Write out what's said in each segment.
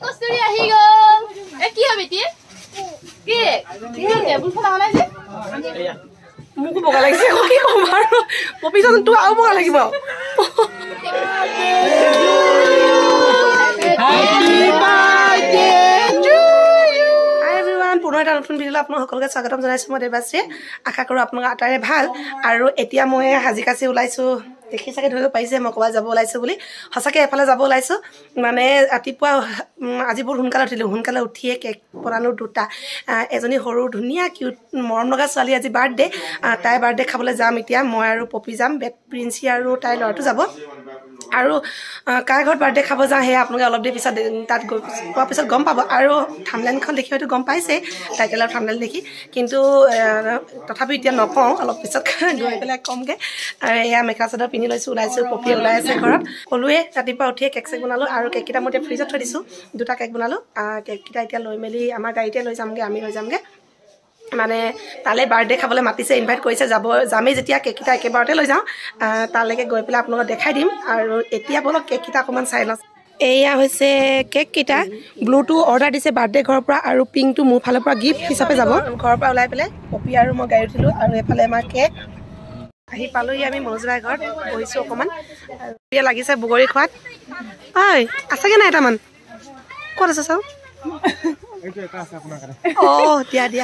কস্তুৰী আহি গ'ল এ কি হবে তি কি টেবুল ফলা হলাই যে মুকু বগা লাগিছে কি কম আৰু পপিজন তো আও বগা লাগিব happy birthday to you hi everyone পুনৰ এটা নতুন ভিডিঅ'লৈ আপোনাক সকলোকে স্বাগতম জনাইছোঁ মই দেৱাশ্ৰী আশা কৰোঁ আপোনালোক আটাইৰে ভাল আৰু এতিয়া মই হাজিকাচি ওলাইছোঁ দেখি চাগে ধৰিব পাৰিছে মই ক'ৰবাত যাব ওলাইছোঁ বুলি সঁচাকৈ এফালে যাব ওলাইছোঁ মানে ৰাতিপুৱা আজি বহুত সোনকালে উঠিলোঁ সোনকালে উঠিয়ে কেক বনালোঁ দুটা এজনী সৰু ধুনীয়া কিউট মৰম লগা ছোৱালী আজি বাৰ্থডে তাইৰ বাৰ্থডে খাবলৈ যাম এতিয়া মই আৰু পপি যাম প্ৰিন্সি আৰু তাইৰ ল'ৰাটো যাব আৰু কাৰ ঘৰত বাৰ্থডে খাব যাওঁ সেয়া আপোনালোকে অলপ দেৰি পিছত তাত গৈ পোৱাৰ পিছত গম পাব আৰু থাম্বনেইলখন দেখি হয়তো গম পাইছে টাইটেলৰ থাম্বনেইল দেখি কিন্তু তথাপিও এতিয়া নকওঁ অলপ পিছত গৈ পেলাই কমগৈ এয়া মেখেলা চাদৰ পিন্ধি লৈছোঁ ওলাইছোঁ পপি ওলাই আছে ঘৰত ক'লোৱে ৰাতিপুৱা উঠিয়ে কেক চেক বনালোঁ আৰু কেককেইটা মই এতিয়া ফ্ৰিজত থৈ দিছোঁ দুটা কেক বনালোঁ কেককেইটা এতিয়া লৈ মেলি আমাৰ গাড়ীতে লৈ যামগৈ আমি লৈ যামগৈ মানে তালৈ বাৰ্থডে খাবলৈ মাতিছে ইনভাইট কৰিছে যামেই যেতিয়া কেককেইটা একেবাৰতে লৈ যাওঁ তালৈকে গৈ পেলাই আপোনালোকক দেখাই দিম আৰু এতিয়া বলক কেককেইটা অকণমান চাই লওঁ এয়া হৈছে কেককেইটা ব্লুটো অৰ্ডাৰ দিছে বাৰ্থডে ঘৰৰ পৰা আৰু পিংকটো মোৰ ফালৰ পৰা গিফ্ট হিচাপে যাব ঘৰৰ পৰা ওলাই পেলাই পপি আৰু মই গাড়ী উঠিলোঁ আৰু এফালে আমাৰ কেক আহি পালোহি আমি মনোজ বাই ঘৰত বহিছোঁ অকণমান আৰু এতিয়া লাগিছে বগৰী খোৱাত ঐ আছেগৈ নাই এটামান ক'ত আছে চাওঁ অঁ দিয়া দিয়া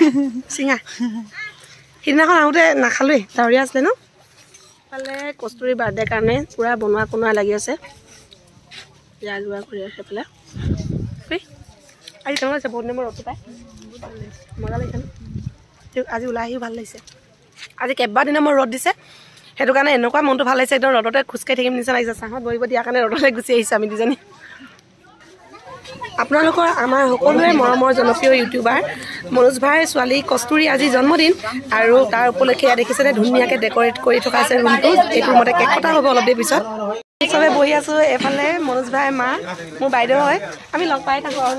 চিঙা সিদিনাখন আহোঁতে নাখালোৱেই ডাৱৰীয়া আছিলে ন ফালে কস্তুৰী বাৰ্থডে কাৰণে পূৰা বনোৱা কোনোৱা লাগি আছে যা যোৱা ঘূৰি আছে পেলাই আজি কেনেকুৱা আছে বহুত দিনৰ ৰ'দটো পাই মজা লাগিছে ন আজি ওলাই আহিও ভাল লাগিছে আজি কেইবাদিনৰ মোৰ ৰ'দ দিছে সেইটো কাৰণে এনেকুৱা মনটো ভাল লাগিছে একদম ৰ'দতে খোজকাঢ়ি থাকিম নিচিনা লাগিছে চাহত বহিব দিয়াৰ কাৰণে ৰ'দলৈ গুচি আহিছোঁ আমি দুজনী আপোনালোকৰ আমাৰ সকলোৰে মৰমৰ জনপ্ৰিয় ইউটিউবাৰ মনোজ ভাইৰ ছোৱালী কস্তুৰী আজি জন্মদিন আৰু তাৰ উপলক্ষে ইয়াত দেখিছেনে ধুনীয়াকৈ ডেক'ৰেট কৰি থকা আছে ৰুমটো এইটো মতে কেক কটা হ'ব অলপ দেৰি পিছত চবে বহি আছোঁ এফালে মনোজ ভাই মা মোৰ বাইদেউ হয় আমি লগ পাই থাকোঁ আৰু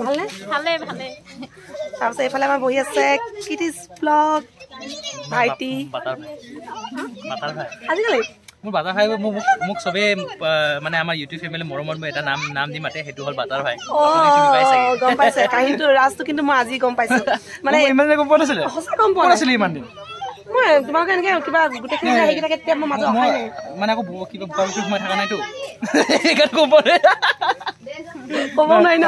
ভালনে ভালে ভালে তাৰপিছত এইফালে আমাৰ বহি আছে কিটিজ ব্লগ ভাইটি আজিকালি মোৰ বাটাৰ ভাই মোক চবে মানে আমাৰ ইউটিউব ফেমিলি মৰমত মই এটা নাম দি মাতে সেইটো হ'ল বাটাৰ ভাই গম পাইছে কাহিনীটো ৰাজটো কিন্তু মই আজি গম পাইছোঁ মানে ইমান গম পোৱা নাছিলে সঁচা গম পোৱা নাছিলে ইমান দিন মই তোমালোকে এনেকৈ কিবা গোটেইখিনি সেইকেইটাকে তেতিয়া মই মাজত অহাই নাই মানে আকৌ কিবা বোকা বুকি সোমাই থকা নাইতো সেইকাৰণে গম পোৱা ক'ব নোৱাৰি ন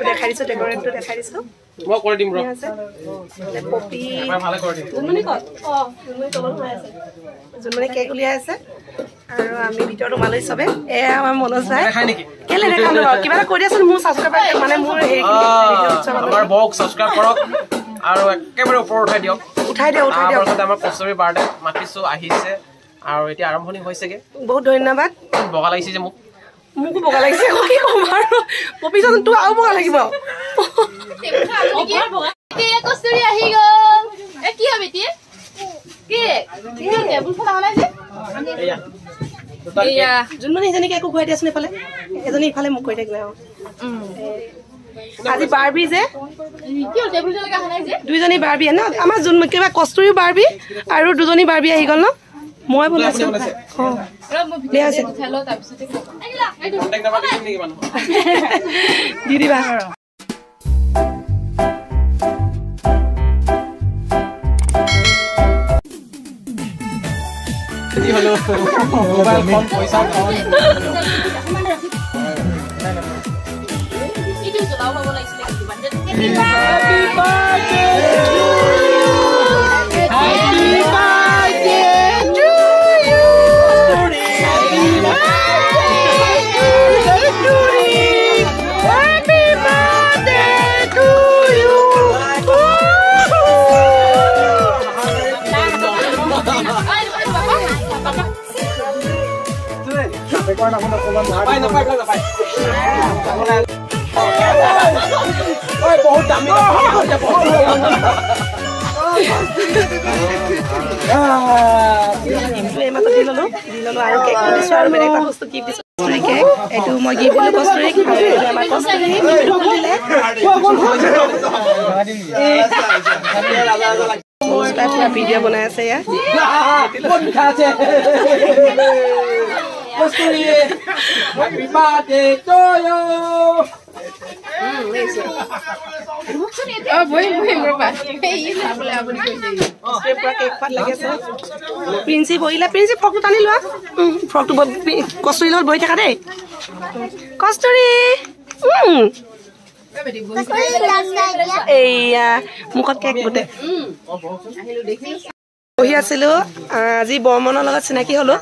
দেখাই দিছোঁ ডেক'ৰেটটো দেখাই দিছোঁ মই কৰি দিম পপি যোনমানে কেক উলিয়াই আছে আৰু আমি ভিতৰত সোমালৈ চবে এয়া আমাৰ মনোজ ভাই কেলে দেখাম বাৰু কিবা এটা কৰি দিয়াচোন মোৰ ছাবস্ক্ৰাইবাৰ মানে মোৰ হেৰি আমাৰ বক ছাবস্ক্ৰাইব কৰক আৰু একেবাৰে ওপৰত উঠাই দিয়ক আমাৰ কস্তুৰী বাৰ্থডে মাতিছোঁ আহিছে আৰু এতিয়া আৰম্ভণি হৈছেগৈ বহুত ধন্যবাদ বগা লাগিছে যে মোকো বগা লাগিছে কি ক'ম আৰু পপিজন তো আৰু বগা লাগিব কস্তুৰী আহি গ'ল এ কি হবে তি কি টেবুল ফলা হলাই যে এয়া যোনমানে এজনীকে একো খুৱাই দিয়াচোন এইফালে এজনী ইফালে মোক কৰি থাকিলে আজি বাৰ্বি যে দুইজনী বাৰ্বি ন আমাৰ যোন কিবা কস্তুৰী বাৰ্বি আৰু দুজনী বাৰ্বি আহি গ'ল ন মই বনাইছোঁ দি দিবা মোবাইল ফোন পইচা বহুত দামী এইমাত্ৰ দি ল'লোঁ আৰু কেক দিছোঁ আৰু বেলেগ এটা বস্তু গিফ্ট দিছোঁ কেক এইটো মই গিফ্ট দিলোঁ কস্তুৰীক আমাৰ কস্তুৰী দিলে তাই পুৰা ভিডিঅ' বনাই আছে ইয়াত প্ৰিন্সি বহিলে প্ৰিন্সি ফ্ৰকটো টানি লোৱা ফ্ৰকটো কষ্টুৰীৰ লগত বহি থাকা দেই কষ্টুৰী এইয়া মুখত কেক গোটে বহি আছিলো আজি বৰ্মনৰ লগত চিনাকি হলো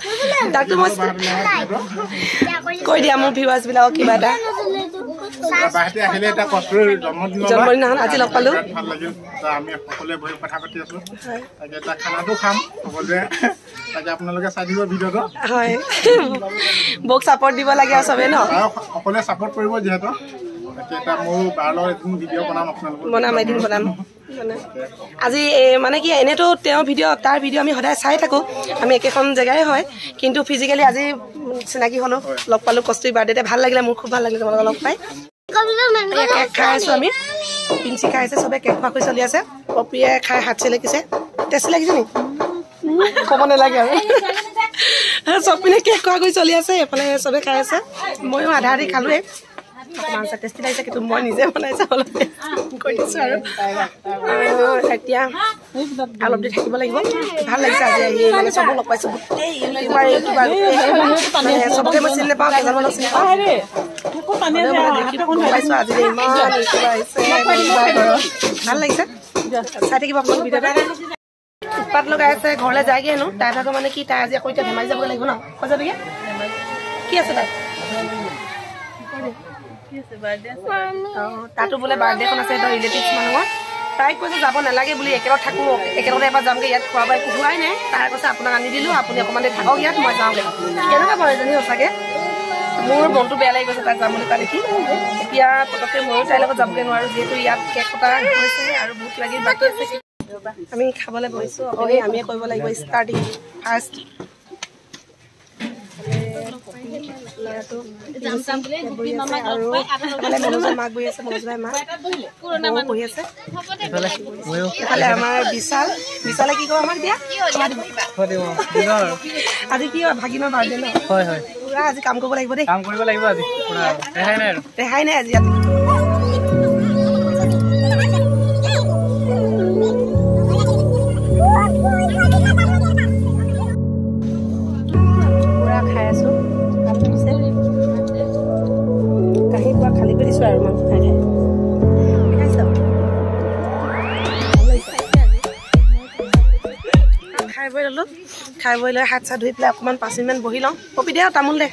তাকতো মই কৈ দিয়া মোৰ ভিউৱাৰ্ছ বিলাকক কিবা এটা জন্মদিনাখন আজি লগ পালো হয় বক চাপৰ্ট দিব লাগে আৰু চবে ন সকলোৱে চাপৰ্ট কৰিব যিহেতু বনাম এদিন বনাম আজি মানে কি এনেতো তেওঁৰ ভিডিঅ' তাৰ ভিডিঅ' আমি সদায় চাই থাকোঁ আমি একেখন জেগাই হয় কিন্তু ফিজিকেলি আজি চিনাকি হ'লো লগ পালোঁ কষ্টুৰী বাৰ্থডেতে ভাল লাগিলে মোৰ খুব ভাল লাগিলে তোমালোকক লগ পাই কেক খাই আছোঁ আমি পিঞ্চি খাই আছে চবে কেক খোৱা কৰি চলি আছে পপিয়ে খাই হাত চেলেকিছে টেষ্টি লাগিছে নি ক'ব নালাগে আৰু চব পিনে কেক খোৱা কৰি চলি আছে এইফালে চবে খাই আছে ময়ো আধা আধি খালোঁৱে অকণমান টেষ্টি লাগিছে কিন্তু মই নিজে বনাইছো অলপ কৈ দিছোঁ আৰু এতিয়া অলপ দি থাকিব লাগিব ভাল লাগিছে আজি আহি মানে চবক লগ পাইছোঁ গোটেই চবকে মই চিনি নাপাওঁ কেইজনমানক চিনি পাওঁ পাইছোঁ আজি ইমান ভাল লাগিছে চাই থাকিব আপোনালোক ভিডিঅ'টা উৎপাত লগাই আছে ঘৰলৈ যায়গৈ হেনো তাই ভাগৰ মানে কি তাই আজি আকৌ এতিয়া ধেমাজি যাব লাগিব ন কৈ যাবগৈ কি আছে তাই তাতো বোলে বাৰ্থডেখন আছে ৰিলেটিভছ মানুহৰ তাইক কৈছে যাব নালাগে বুলি একেলগে থাকোঁ একেলগতে এবাৰ যামগৈ ইয়াত খোৱা বোৱা একো হোৱাই নাই তাই কৈছে আপোনাক আনি দিলোঁ আপুনি অকণমান দেৰি থাকক ইয়াত মই যাওঁগৈ কেনেকুৱা বাৰু এজনী সঁচাকৈ মোৰ মনটো বেয়া লাগি গৈছে তাই যাম বুলি কোৱা দেখি এতিয়া পটককৈ ময়ো তাইৰ লগত যাবগৈ নোৱাৰোঁ যিহেতু ইয়াত কেক কটা হৈছে আৰু ভোক লাগি বাকী আছে আমি খাবলৈ বহিছোঁ অকণি আমিয়ে কৰিব লাগিব ষ্টাৰ্টিং ফাৰ্ষ্ট আৰু মাক বহি আছে মনোজ ভাই মাক বহি আছে এইফালে আমাৰ বিশালে কি কওঁ আমাক দিয়া আজি কি ভাগিনৰ বাৰ্থডে ন হয় হয় পুৰা আজি কাম কৰিব লাগিব দেই কাম কৰিব লাগিব আজি ৰেহাই নাই আজি ইয়াত পুৰা খাই আছো কাহি পুৰা খালী কৰি দিছো আৰু মাংস খাই খাই বৈ ললো খাই বৈ লৈ হাত চাত ধুই পেলাই অকণমান 5 মিনিটমান বহি লওঁ পপি দে আৰু তামোল দে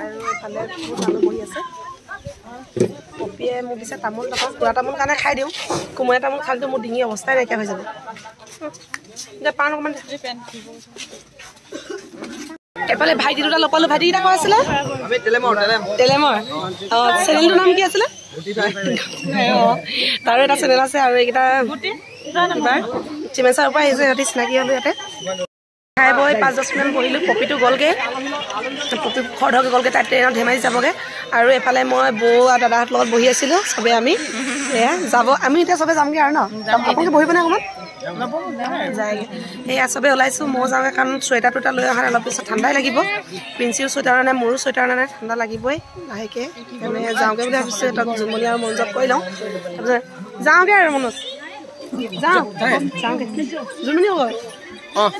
আৰু এইফালে মানুহ বহি আছে পপিয়ে মোক দিছে তামোল নাপাওঁ পুৰা তামোল কাৰণে খাই দিওঁ কোমলীয়া তামোল খালেতো মোৰ ডিঙি অৱস্থাই নাইকিয়া হৈ যাব দে পাণ অকণমান এফালে ভাইটি দুটা লগ পালোঁ ভাইটি কেইটা কৈ আছিলে তেলেমৰ অঁ চেনেলটোৰ নাম কি আছিলে তাৰো এটা চেনেল আছে আৰু এইকেইটা চিমেচাৰৰ পৰা আহিছে সিহঁতি চিনাকি হ'লোঁ ইয়াতে খাই বৈ 5-10 মিনিট বহিলোঁ পপিটো গ'লগৈ পপি খৰধৰকৈ গ'লগৈ তাই ট্ৰেইনত ধেমাজি যাবগৈ আৰু এফালে মই বৌ আৰু দাদাহঁতৰ লগত বহি আছিলোঁ চবেই আমি এয়া যাব আমি এতিয়া চবে যামগৈ আৰু ন আপোনালোকে বহিব নে অকণমান যায়গৈ সেয়া চবেই ওলাইছোঁ ময়ো যাওঁগৈ কাৰণ চুৱেটাৰ টুৱেটাৰ লৈ অহাৰ অলপ পিছত ঠাণ্ডাই লাগিব প্ৰিন্সিও চুৱেটাৰ নাই মোৰো চুৱেটাৰ নাই ঠাণ্ডা লাগিবই লাহেকৈ সেইকাৰণে যাওঁগৈ বুলি ভাবিছোঁ তাত জুমনি আৰু মনোজক কৈ লওঁ তাৰপিছত যাওঁগৈ আৰু মনোজ যাওঁগৈ জুমনি হ'ব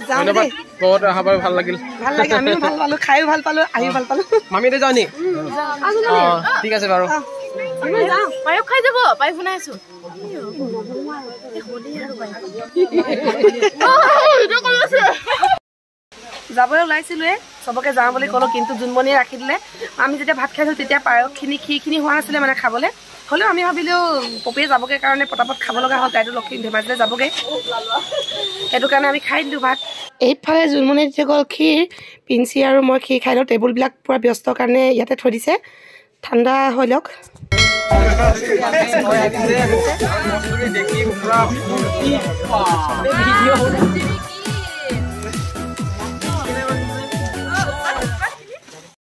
ধন্যবাদ বহুত আহাৰ ভাল লাগিল ভাল লাগে আমিও ভাল পালোঁ খায়ো ভাল পালোঁ আহিও ভাল পালোঁ মামীতে যাওঁ নি ঠিক আছে বাৰু পায়স খাই যাব পায়স বনাই আছো যাবলৈ ওলাইছিলোৱে চবকে যাওঁ বুলি ক'লোঁ কিন্তু জোনমণিয়ে ৰাখি দিলে আমি যেতিয়া ভাত খাইছিলোঁ তেতিয়া পায়সখিনি খীৰখিনি হোৱা নাছিলে মানে খাবলৈ হ'লেও আমি ভাবিলোঁ পপিয়ে যাবগৈ কাৰণে পটাপট খাব লগা হ'ল তাইতো লক্ষী ধেমাজিলৈ যাবগৈ সেইটো কাৰণে আমি খাই দিলোঁ ভাত এইফালে জোনমণিয়ে তেতিয়া গ'ল খীৰ পিঞ্চি আৰু মই খীৰ খাই লওঁ টেবুলবিলাক পূৰা ব্যস্ত কাৰণে ইয়াতে থৈ দিছে ঠাণ্ডা হৈ লওক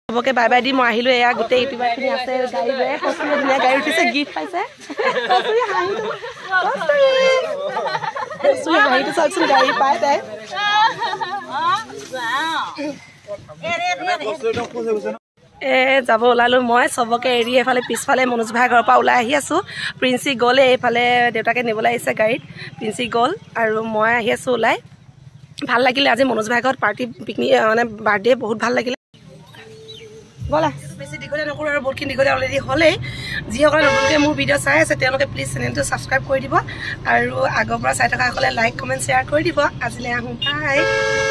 চবকে বাই বাই দি মই আহিলোঁ এয়া গোটেই ইউটিউবাৰখিনি আছে গাড়ী লৈ কষ্টুৰী ধুনীয়া গাড়ী উঠিছে গিফ্ট পাইছে কচুৰি হাঁহিটো চাওকচোন গাড়ী পাই তাই যাব ওলালো মই চবকে এৰি এইফালে পিছফালে মনোজ ভাই ঘৰৰ পৰা ওলাই আহি আছোঁ প্ৰিন্সি গ'লে এইফালে দেউতাকে নিবলৈ আহিছে গাড়ীত প্ৰিন্সি গ'ল আৰু মই আহি আছোঁ ওলাই ভাল লাগিলে আজি মনোজ ভাই ঘৰত পাৰ্টি পিকনিক মানে বাৰ্থডে বহুত ভাল লাগিলে ব'লা বেছি দীঘলীয়া নকৰোঁ আৰু বহুতখিনি দীঘলীয়া অলৰেডি হ'লেই যিসকলে নতুনকৈ মোৰ ভিডিঅ' চাই আছে তেওঁলোকে প্লিজ চেনেলটো ছাবস্ক্ৰাইব কৰি দিব আৰু আগৰ পৰা চাই থকাসকলে লাইক কমেণ্ট শ্বেয়াৰ কৰি দিব আজিলৈ আহোঁ বাই